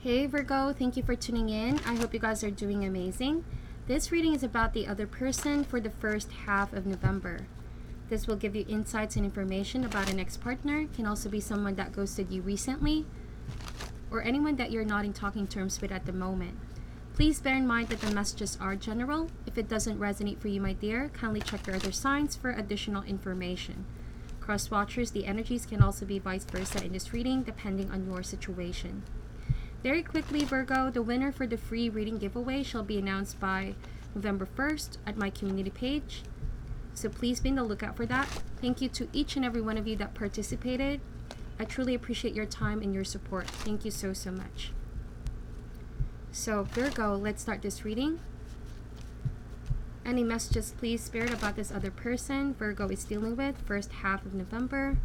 Hey Virgo, thank you for tuning in. I hope you guys are doing amazing. This reading is about the other person for the first half of November. This will give you insights and information about an ex-partner. It can also be someone that ghosted you recently or anyone that you're not in talking terms with at the moment. Please bear in mind that the messages are general. If it doesn't resonate for you, my dear, kindly check your other signs for additional information. Cross watchers, the energies can also be vice versa in this reading depending on your situation. Very quickly, Virgo, the winner for the free reading giveaway shall be announced by November 1st at my community page. So please be on the lookout for that. Thank you to each and every one of you that participated. I truly appreciate your time and your support. Thank you so much. So Virgo, let's start this reading. Any messages, please, Spirit, about this other person Virgo is dealing with first half of November.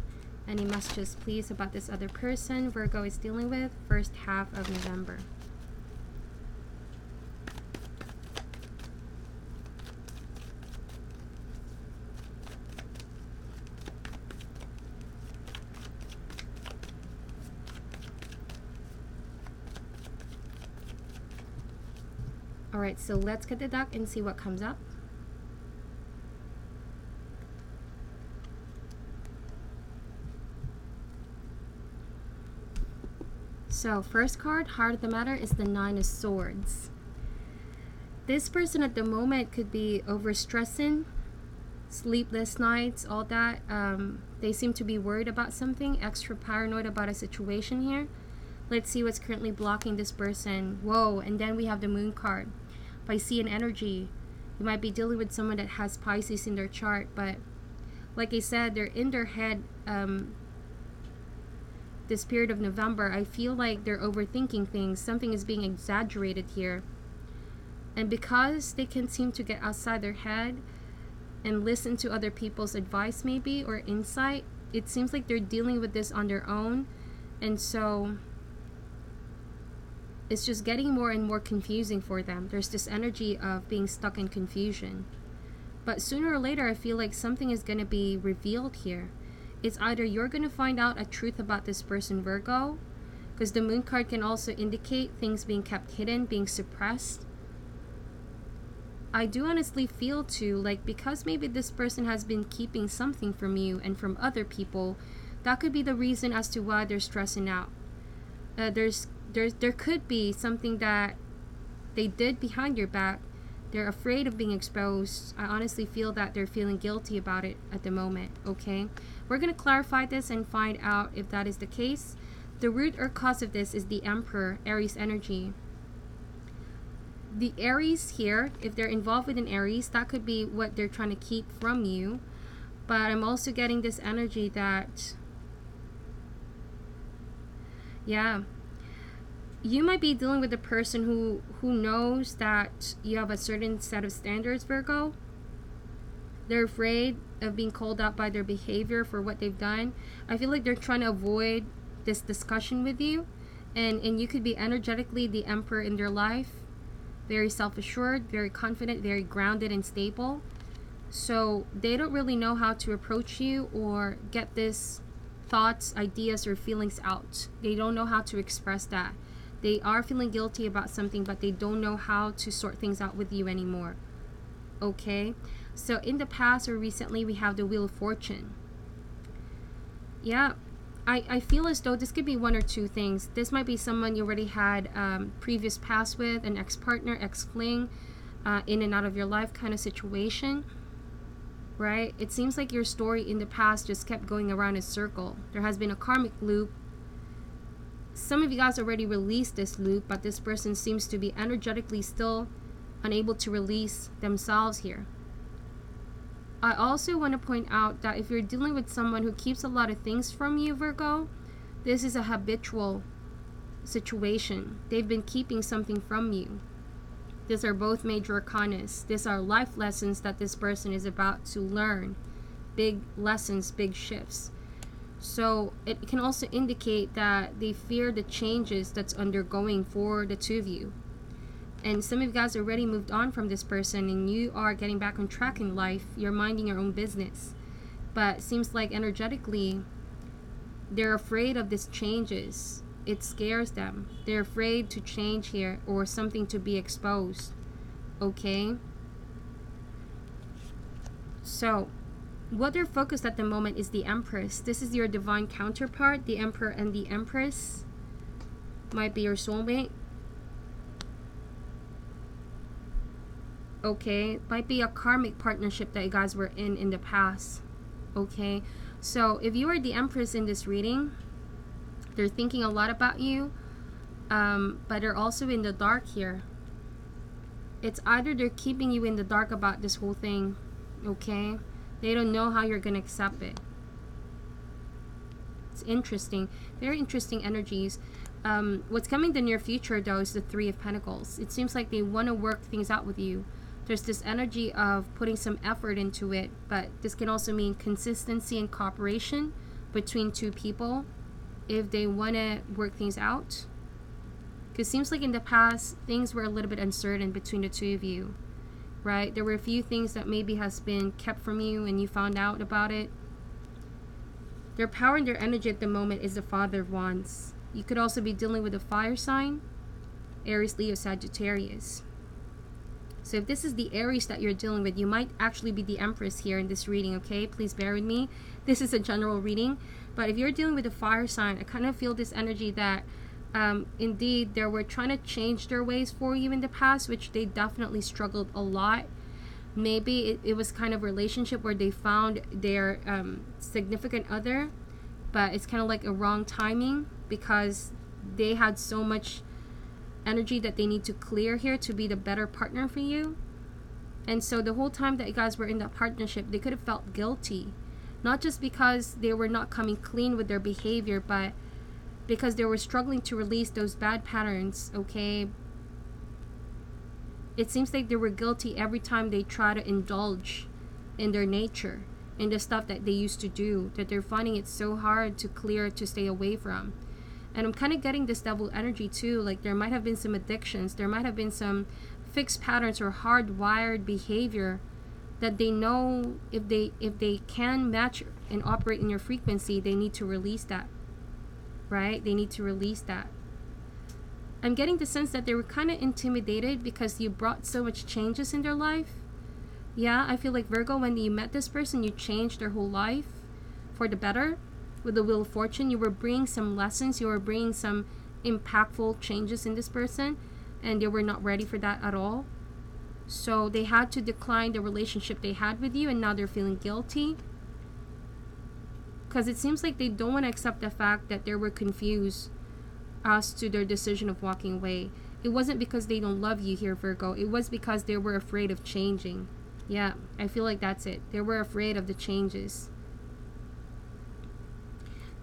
Any messages, please, about this other person Virgo is dealing with first half of November. Alright, so let's get the deck and see what comes up. So first card, heart of the matter, is the Nine of Swords. This person at the moment could be overstressing, sleepless nights, all that. They seem to be worried about something, extra paranoid about a situation here. Let's see what's currently blocking this person. Whoa, and then we have the Moon card. Piscean energy. You might be dealing with someone that has Pisces in their chart, but like I said, they're in their head this period of November. I feel like they're overthinking things. Something is being exaggerated here. And because they can't seem to get outside their head and listen to other people's advice maybe or insight, it seems like they're dealing with this on their own. And so it's just getting more and more confusing for them. There's this energy of being stuck in confusion. But sooner or later, I feel like something is going to be revealed here. It's either you're going to find out a truth about this person, Virgo, because the Moon card can also indicate things being kept hidden, being suppressed. I do honestly feel too, like, because maybe this person has been keeping something from you and from other people, that could be the reason as to why they're stressing out. There could be something that they did behind your back. They're afraid of being exposed. I honestly feel that they're feeling guilty about it at the moment, okay? We're going to clarify this and find out if that is the case. The root or cause of this is the Emperor, Aries energy. The Aries here, if they're involved with an Aries, that could be what they're trying to keep from you. But I'm also getting this energy that, yeah, you might be dealing with a person who knows that you have a certain set of standards, Virgo. They're afraid of being called out by their behavior for what they've done. I feel like they're trying to avoid this discussion with you. And you could be energetically the Emperor in their life. Very self-assured, very confident, very grounded and stable. So they don't really know how to approach you or get this thoughts, ideas, or feelings out. They don't know how to express that. They are feeling guilty about something, but they don't know how to sort things out with you anymore. Okay? So in the past or recently, we have the Wheel of Fortune. Yeah, I feel as though this could be one or two things. This might be someone you already had previous past with, an ex-partner, ex-fling, in and out of your life kind of situation. Right? It seems like your story in the past just kept going around in a circle. There has been a karmic loop. Some of you guys already released this loop, but this person seems to be energetically still unable to release themselves here. I also want to point out that if you're dealing with someone who keeps a lot of things from you, Virgo, this is a habitual situation. They've been keeping something from you. These are both major arcanas. These are life lessons that this person is about to learn. Big lessons, big shifts. So it can also indicate that they fear the changes that's undergoing for the two of you. And some of you guys already moved on from this person and you are getting back on track in life. You're minding your own business. But it seems like energetically, they're afraid of these changes. it scares them. They're afraid to change here or something to be exposed. Okay? So, what they're focused at the moment is the Empress. This is your divine counterpart. The Emperor and the Empress might be your soulmate. Okay? Might be a karmic partnership that you guys were in the past. Okay? So, if you are the Empress in this reading, they're thinking a lot about you, but they're also in the dark here. It's either they're keeping you in the dark about this whole thing, okay? They don't know how you're going to accept it. It's interesting. Very interesting energies. What's coming in the near future, though, is the Three of Pentacles. It seems like they want to work things out with you. There's this energy of putting some effort into it, but this can also mean consistency and cooperation between two people if they want to work things out. Because it seems like in the past, things were a little bit uncertain between the two of you, right? There were a few things that maybe has been kept from you and you found out about it. Their power and their energy at the moment is the Father of Wands. You could also be dealing with a fire sign, Aries, Leo, Sagittarius. So if this is the Aries that you're dealing with, you might actually be the Empress here in this reading, okay? Please bear with me. This is a general reading. But if you're dealing with a fire sign, I kind of feel this energy that indeed they were trying to change their ways for you in the past, which they definitely struggled a lot. Maybe it was kind of a relationship where they found their significant other, but it's kind of like a wrong timing because they had so much energy that they need to clear here to be the better partner for you. And so the whole time that you guys were in that partnership, they could have felt guilty, not just because they were not coming clean with their behavior, but because they were struggling to release those bad patterns, okay? It seems like they were guilty every time they try to indulge in their nature, in the stuff that they used to do, that they're finding it so hard to clear, to stay away from. And I'm kind of getting this double energy too, like there might have been some addictions, there might have been some fixed patterns or hardwired behavior that they know if they can match and operate in your frequency, they need to release that, right? They need to release that. I'm getting the sense that they were kind of intimidated because you brought so much changes in their life. Yeah, I feel like Virgo, when you met this person, you changed their whole life for the better. With the Wheel of Fortune, you were bringing some lessons, you were bringing some impactful changes in this person, and they were not ready for that at all. So they had to decline the relationship they had with you, and now they're feeling guilty. Because it seems like they don't want to accept the fact that they were confused as to their decision of walking away. It wasn't because they don't love you here, Virgo. It was because they were afraid of changing. Yeah, I feel like that's it. They were afraid of the changes.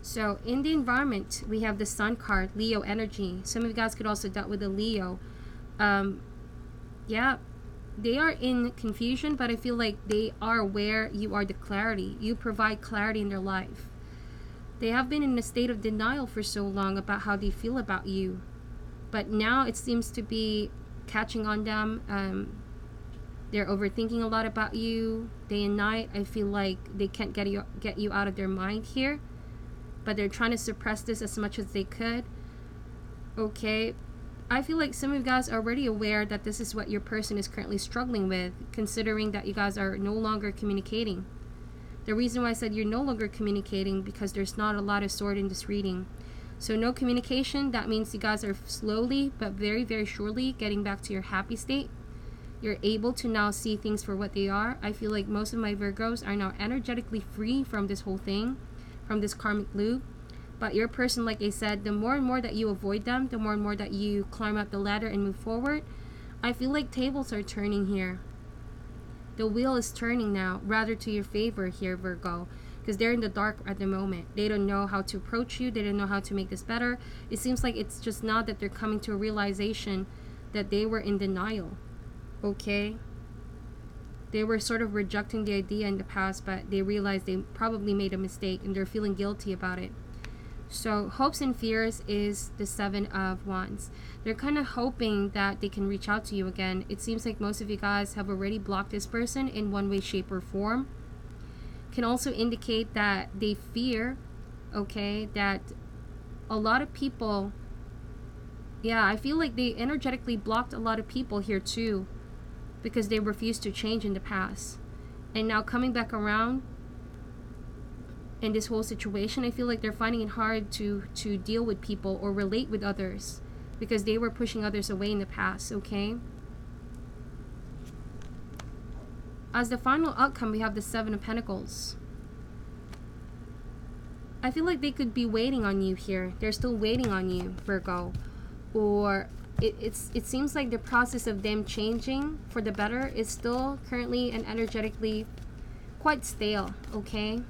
So in the environment, we have the Sun card, Leo energy. Some of you guys could also deal with a Leo. Yeah, they are in confusion, but I feel like they are aware you are the clarity. You provide clarity in their life. They have been in a state of denial for so long about how they feel about you. But now it seems to be catching on them. They're overthinking a lot about you day and night. I feel like they can't get you out of their mind here. But they're trying to suppress this as much as they could. Okay. I feel like some of you guys are already aware that this is what your person is currently struggling with, considering that you guys are no longer communicating. The reason why I said you're no longer communicating, because there's not a lot of sword in this reading. So no communication, that means you guys are slowly but very, very surely getting back to your happy state. You're able to now see things for what they are. I feel like most of my Virgos are now energetically free from this whole thing, from this karmic loop. But your person, like I said, the more and more that you avoid them, the more and more that you climb up the ladder and move forward, I feel like tables are turning here. The wheel is turning now, rather to your favor here, Virgo, because they're in the dark at the moment. They don't know how to approach you. They don't know how to make this better. It seems like it's just now that they're coming to a realization that they were in denial. Okay? They were sort of rejecting the idea in the past, but they realized they probably made a mistake and they're feeling guilty about it. So hopes and fears is the Seven of Wands. They're kind of hoping that they can reach out to you again. It seems like most of you guys have already blocked this person in one way, shape, or form. Can also indicate that they fear, okay, that a lot of people, yeah, I feel like they energetically blocked a lot of people here too, because they refused to change in the past. And now coming back around in this whole situation, I feel like they're finding it hard to deal with people or relate with others because they were pushing others away in the past, okay? As the final outcome, we have the Seven of Pentacles. I feel like they could be waiting on you here. They're still waiting on you, Virgo. Or it seems like the process of them changing for the better is still currently and energetically quite stale, okay?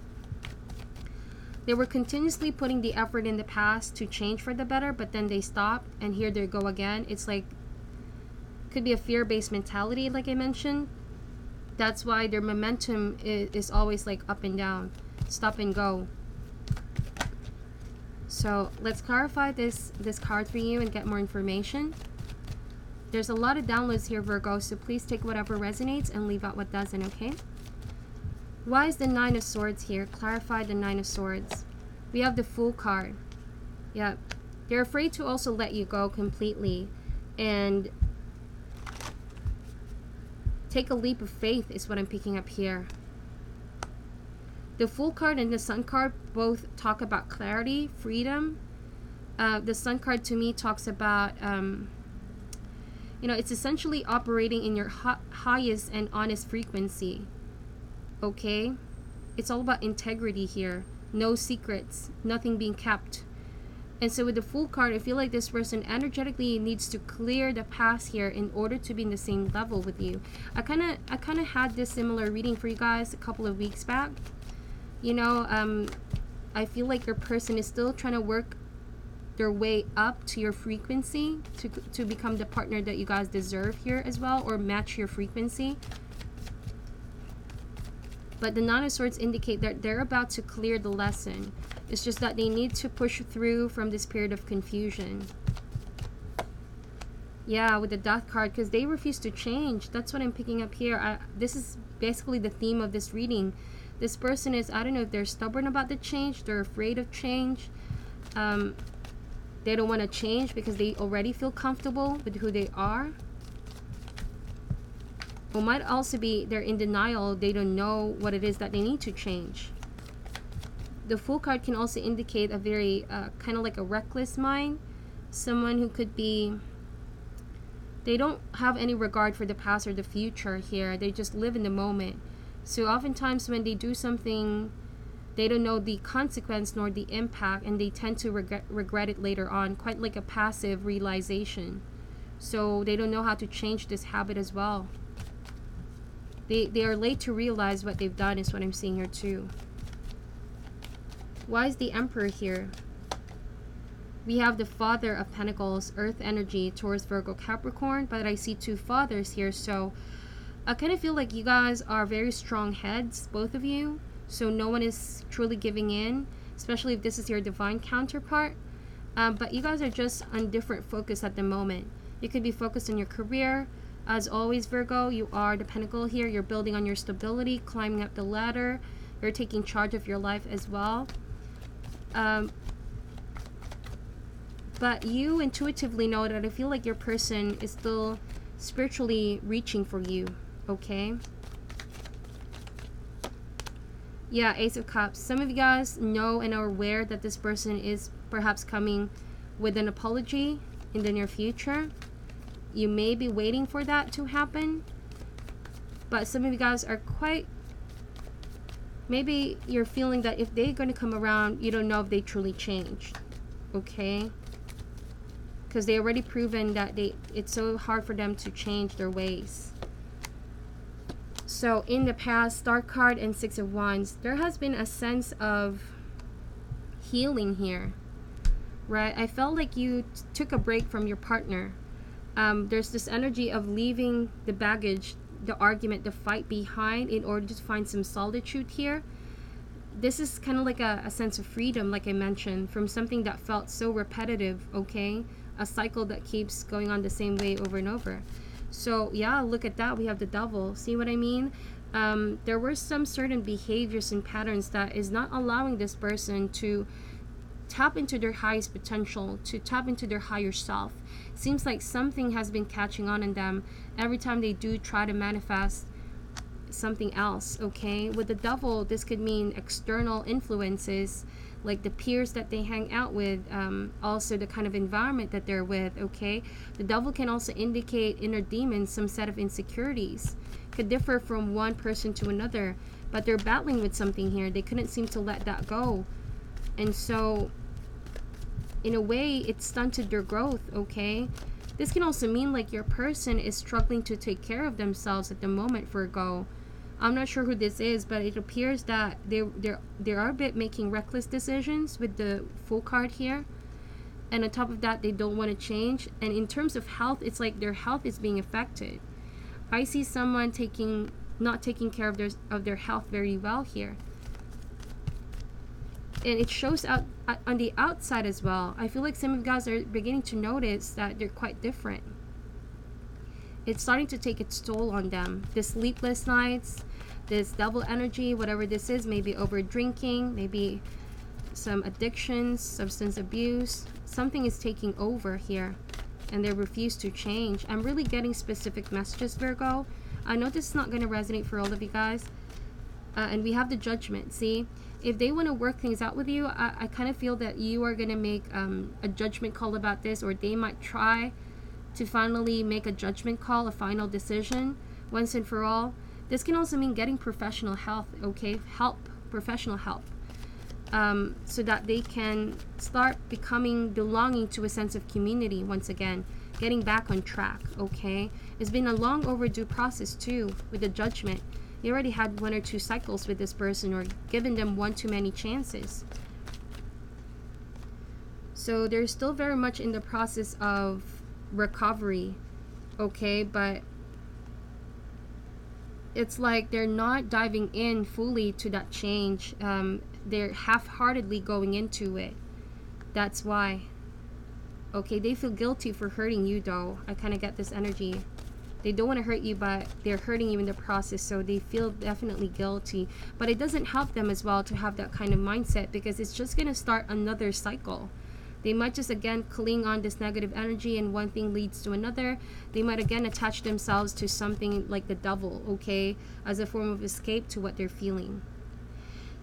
They were continuously putting the effort in the past to change for the better, but then they stopped, and here they go again. It's like, could be a fear-based mentality, like I mentioned. That's why their momentum is always like up and down, stop and go. So let's clarify this card for you and get more information. There's a lot of downloads here, Virgo, so please take whatever resonates and leave out what doesn't, okay? Why is the Nine of Swords here? Clarify the Nine of Swords. We have the Fool card. Yep. They're afraid to also let you go completely and take a leap of faith is what I'm picking up here. The Fool card and the Sun card both talk about clarity, freedom. The Sun card to me talks about, you know, it's essentially operating in your highest and honest frequency. Okay? It's all about integrity here. No secrets. Nothing being kept. And so with the Fool card, I feel like this person energetically needs to clear the past here in order to be in the same level with you. I kind of had this similar reading for you guys a couple of weeks back. You know, I feel like your person is still trying to work their way up to your frequency to become the partner that you guys deserve here as well, or match your frequency. But the Nine of Swords indicate that they're about to clear the lesson. It's just that they need to push through from this period of confusion. Yeah, with the Death card, because they refuse to change. That's what I'm picking up here. This is basically the theme of this reading. This person is, I don't know if they're stubborn about the change. They're afraid of change. They don't want to change because they already feel comfortable with who they are. Or might also be they're in denial. They don't know what it is that they need to change. The Fool card can also indicate a very kind of like a reckless mind. Someone who could be, they don't have any regard for the past or the future here. They just live in the moment. So oftentimes when they do something, they don't know the consequence nor the impact, and they tend to regret it later on, quite like a passive realization. So they don't know how to change this habit as well. They are late to realize what they've done is what I'm seeing here too. Why is the Emperor here? We have the Father of Pentacles, Earth energy, Taurus, Virgo, Capricorn, but I see two fathers here, so I kind of feel like you guys are very strong heads, both of you, so no one is truly giving in, especially if this is your divine counterpart. But you guys are just on different focus at the moment. You could be focused on your career. As always, Virgo, you are the Pentacle here. You're building on your stability, climbing up the ladder. You're taking charge of your life as well. But you intuitively know that I feel like your person is still spiritually reaching for you, okay? Yeah, Ace of Cups. Some of you guys know and are aware that this person is perhaps coming with an apology in the near future. You may be waiting for that to happen. But some of you guys are quite, maybe you're feeling that if they're going to come around, you don't know if they truly changed, okay? Because they already proven that it's so hard for them to change their ways. So in the past, Star card and Six of Wands, there has been a sense of healing here, right? I felt like you took a break from your partner. There's this energy of leaving the baggage, the argument, the fight behind in order to find some solitude here. This is kind of like a sense of freedom, like I mentioned, from something that felt so repetitive, okay? A cycle that keeps going on the same way over and over. So yeah, look at that. We have the Devil. See what I mean? There were some certain behaviors and patterns that is not allowing this person to tap into their highest potential, to tap into their higher self. Seems like something has been catching on in them every time they do try to manifest something else. Okay, with the devil, this could mean external influences, like the peers that they hang out with, also the kind of environment that they're with. Okay, the devil can also indicate inner demons, some set of insecurities, could differ from one person to another, but they're battling with something here. They couldn't seem to let that go, and so in a way it stunted their growth. Okay, this can also mean like your person is struggling to take care of themselves at the moment, Virgo. I'm not sure who this is, but it appears that they are a bit making reckless decisions with the Fool card here. And on top of that, they don't want to change. And in terms of health, it's like their health is being affected. I see someone not taking care of their health very well here. And it shows out on the outside as well. I feel like some of you guys are beginning to notice that they're quite different. It's starting to take its toll on them. The sleepless nights, this devil energy, whatever this is, maybe over drinking, maybe some addictions, substance abuse. Something is taking over here, and they refuse to change. I'm really getting specific messages, Virgo. I know this is not going to resonate for all of you guys. And we have the judgment. See, if they want to work things out with you, I kind of feel that you are going to make a judgment call about this, or they might try to finally make a judgment call, a final decision once and for all. This can also mean getting professional help, okay? Professional help. So that they can start belonging to a sense of community once again, getting back on track, okay? It's been a long overdue process too with the judgment. You already had 1 or 2 cycles with this person, or given them one too many chances. So they're still very much in the process of recovery, okay? But it's like they're not diving in fully to that change. They're half-heartedly going into it. That's why. Okay, they feel guilty for hurting you though. I kind of get this energy. They don't want to hurt you, but they're hurting you in the process, so they feel definitely guilty. But it doesn't help them as well to have that kind of mindset, because it's just going to start another cycle. They might just again cling on this negative energy, and one thing leads to another. They might again attach themselves to something like the devil, okay, as a form of escape to what they're feeling.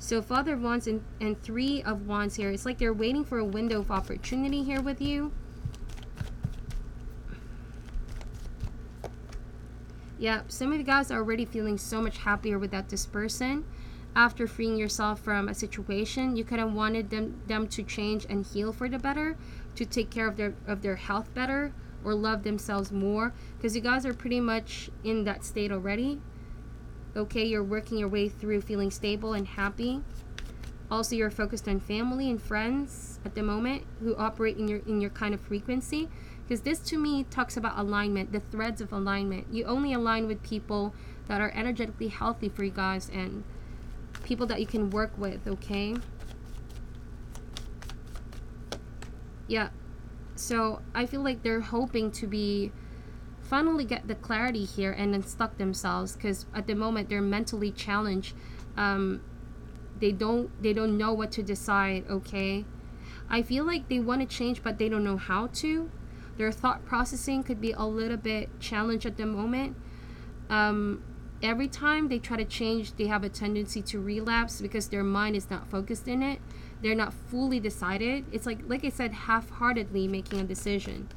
So Father of Wands and 3 of Wands here, it's like they're waiting for a window of opportunity here with you. Yeah, some of you guys are already feeling so much happier without this person. After freeing yourself from a situation, you kind of wanted them to change and heal for the better, to take care of their health better, or love themselves more, because you guys are pretty much in that state already. Okay, you're working your way through feeling stable and happy. Also, you're focused on family and friends at the moment who operate in your kind of frequency, because this to me talks about alignment, the threads of alignment. You only align with people that are energetically healthy for you guys, and people that you can work with, okay? Yeah, so I feel like they're hoping to finally get the clarity here and unstuck themselves, because at the moment they're mentally challenged. They don't know what to decide, okay? I feel like they want to change, but they don't know how to. Their thought processing could be a little bit challenged at the moment. Every time they try to change, they have a tendency to relapse because their mind is not focused in it. They're not fully decided. It's like I said, half-heartedly making a decision.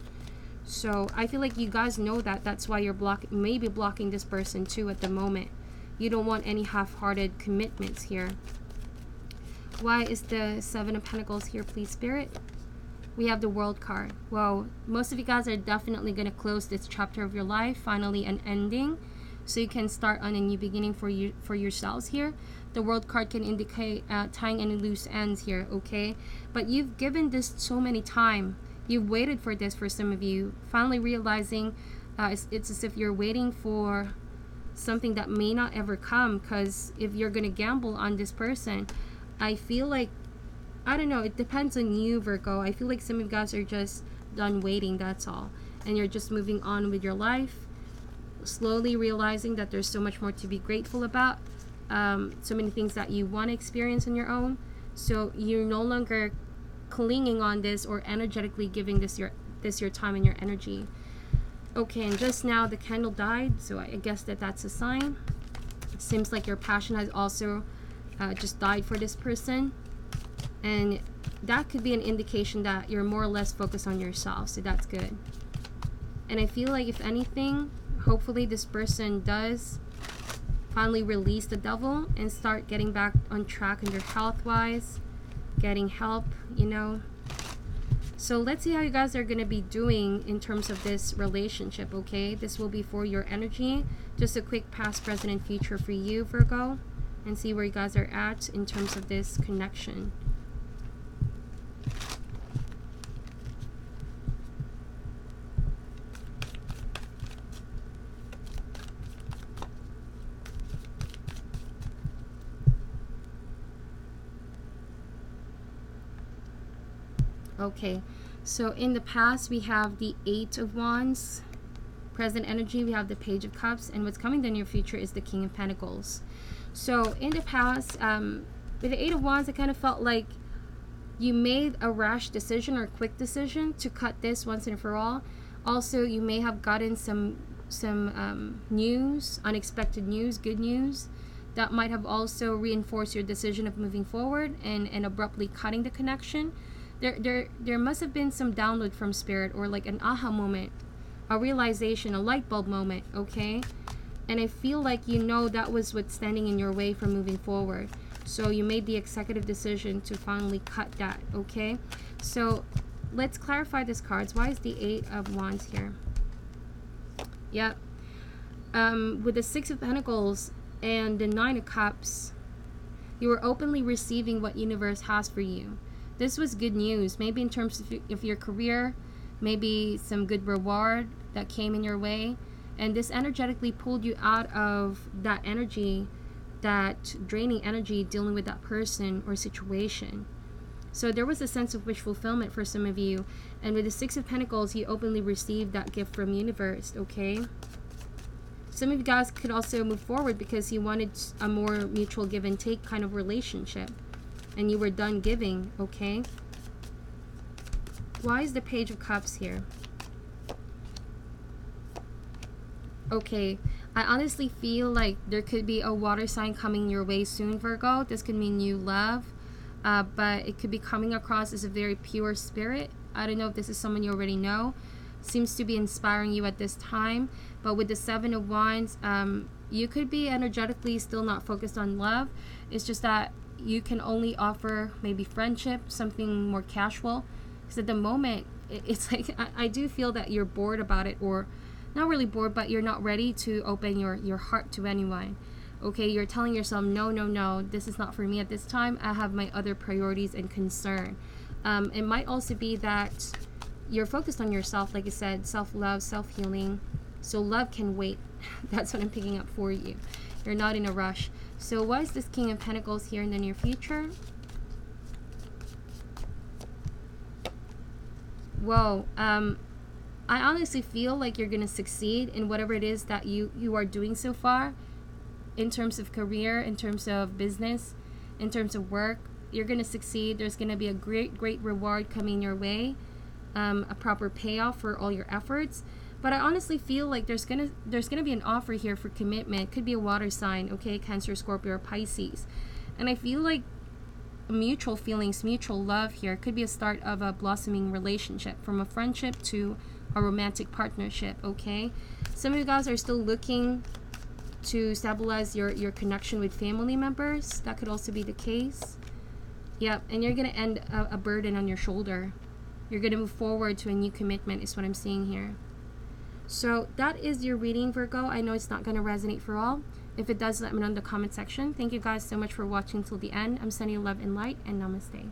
So I feel like you guys know that. That's why you're maybe blocking this person too at the moment. You don't want any half-hearted commitments here. Why is the 7 of Pentacles here, please, Spirit? We have the World card. Well, most of you guys are definitely going to close this chapter of your life, finally an ending, so you can start on a new beginning for yourselves here. The World card can indicate tying any loose ends here, okay? But you've given this so many time. You've waited for this, for some of you. Finally realizing it's as if you're waiting for something that may not ever come, because if you're going to gamble on this person, I feel like, I don't know, it depends on you, Virgo. I feel like some of you guys are just done waiting, that's all. And you're just moving on with your life, slowly realizing that there's so much more to be grateful about, so many things that you want to experience on your own. So you're no longer clinging on this or energetically giving this your time and your energy. Okay, and just now the candle died, so I guess that's a sign. It seems like your passion has also just died for this person, and that could be an indication that you're more or less focused on yourself, so that's good. And I feel like, if anything, hopefully this person does finally release the devil and start getting back on track in their health wise, getting help, you know. So let's see how you guys are going to be doing in terms of this relationship, okay? This will be for your energy. Just a quick past, present, and future for you, Virgo, and see where you guys are at in terms of this connection. Okay, so in the past we have the 8 of Wands. Present energy, we have the Page of Cups, and what's coming in your future is the King of Pentacles. So in the past, with the 8 of Wands, it kind of felt like you made a rash decision or a quick decision to cut this once and for all. Also, you may have gotten some news, unexpected news, good news, that might have also reinforced your decision of moving forward and abruptly cutting the connection. There must have been some download from spirit, or like an aha moment, a realization, a light bulb moment, okay? And I feel like you know that was what's standing in your way from moving forward. So you made the executive decision to finally cut that, okay? So let's clarify these cards. Why is the 8 of Wands here? Yep. With the 6 of Pentacles and the 9 of Cups, you were openly receiving what universe has for you. This was good news, maybe in terms of your career, maybe some good reward that came in your way. And this energetically pulled you out of that energy, that draining energy dealing with that person or situation. So there was a sense of wish fulfillment for some of you. And with the 6 of Pentacles, you openly received that gift from universe, okay? Some of you guys could also move forward because you wanted a more mutual give and take kind of relationship, and you were done giving, okay? Why is the Page of Cups here? Okay, I honestly feel like there could be a water sign coming your way soon, Virgo. This could mean new love, but it could be coming across as a very pure spirit. I don't know if this is someone you already know. Seems to be inspiring you at this time. But with the 7 of Wands, you could be energetically still not focused on love. It's just that you can only offer maybe friendship, something more casual. Because at the moment, it's like, I do feel that you're bored about it, or not really bored, but you're not ready to open your heart to anyone. Okay, you're telling yourself, no, this is not for me at this time. I have my other priorities and concern. It might also be that you're focused on yourself, like I said, self-love, self-healing. So love can wait. That's what I'm picking up for you. You're not in a rush. So why is this King of Pentacles here in the near future? Whoa. I honestly feel like you're going to succeed in whatever it is that you are doing so far. In terms of career, in terms of business, in terms of work. You're going to succeed. There's going to be a great reward coming your way. A proper payoff for all your efforts. But I honestly feel like there's gonna be an offer here for commitment. Could be a water sign, okay, Cancer, Scorpio, or Pisces. And I feel like mutual feelings, mutual love here could be a start of a blossoming relationship, from a friendship to a romantic partnership, okay? Some of you guys are still looking to stabilize your connection with family members. That could also be the case. Yep, and you're gonna end a burden on your shoulder. You're gonna move forward to a new commitment is what I'm seeing here. So that is your reading, Virgo. I know it's not going to resonate for all. If it does, let me know in the comment section. Thank you guys so much for watching till the end. I'm sending you love and light, and namaste.